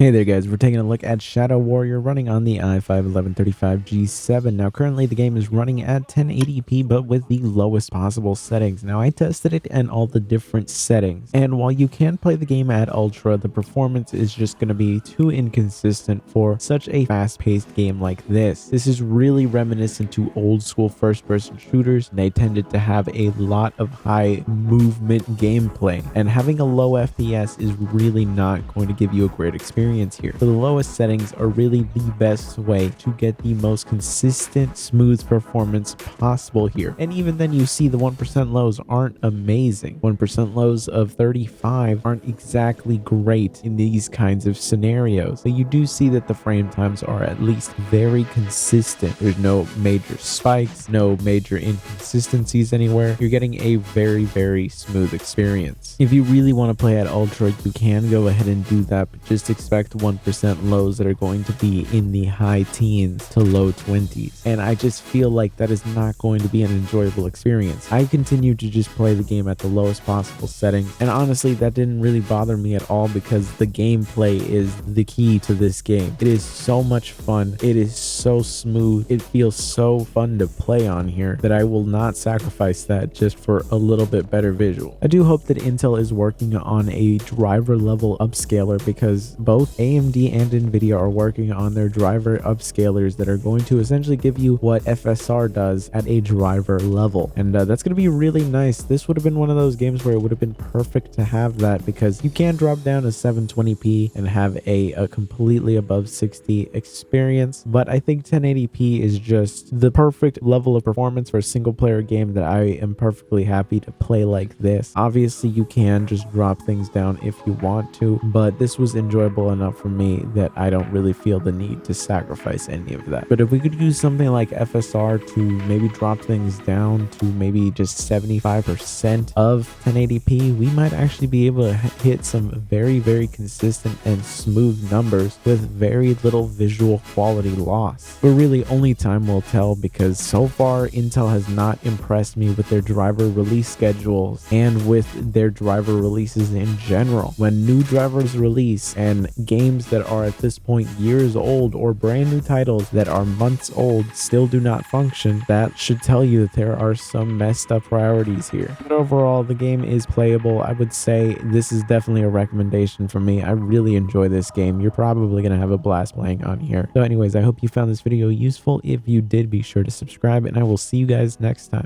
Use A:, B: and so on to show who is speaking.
A: Hey there guys, we're taking a look at Shadow Warrior running on the i5-1135G7. Now currently the game is running at 1080p but with the lowest possible settings. Now I tested it in all the different settings, and while you can play the game at ultra, the performance is just going to be too inconsistent for such a fast-paced game like this. This is really reminiscent to old school first-person shooters, and they tended to have a lot of high movement gameplay, and having a low FPS is really not going to give you a great experience here. So the lowest settings are really the best way to get the most consistent, smooth performance possible here. And even then, you see the 1% lows aren't amazing. 1% lows of 35 aren't exactly great in these kinds of scenarios. But you do see that the frame times are at least very consistent. There's no major spikes, no major inconsistencies anywhere. You're getting a very smooth experience. If you really want to play at ultra, you can go ahead and do that, but just expect 1% lows that are going to be in the high teens to low 20s, and I just feel like that is not going to be an enjoyable experience. I continue to just play the game at the lowest possible setting, and honestly that didn't really bother me at all because the gameplay is the key to this game. It is so much fun, it is so smooth, it feels so fun to play on here that I will not sacrifice that just for a little bit better visual. I do hope that Intel is working on a driver level upscaler, because both AMD and Nvidia are working on their driver upscalers that are going to essentially give you what FSR does at a driver level, and that's going to be really nice. This would have been one of those games where it would have been perfect to have that, because you can drop down to 720p and have a completely above 60 experience, but I think 1080p is just the perfect level of performance for a single player game that I am perfectly happy to play like this. Obviously you can just drop things down if you want to, but this was enjoyable enough for me that I don't really feel the need to sacrifice any of that. But if we could use something like FSR to maybe drop things down to maybe just 75% of 1080p, we might actually be able to hit some very consistent and smooth numbers with very little visual quality loss. But really only time will tell, because so far Intel has not impressed me with their driver release schedules and with their driver releases in general. When new drivers release and games that are at this point years old, or brand new titles that are months old, still do not function, that should tell you that there are some messed up priorities here. But overall, the game is playable. I would say this is definitely a recommendation for me. I really enjoy this game. You're probably going to have a blast playing on here. So anyways, I hope you found this video useful. If you did, be sure to subscribe, and I will see you guys next time.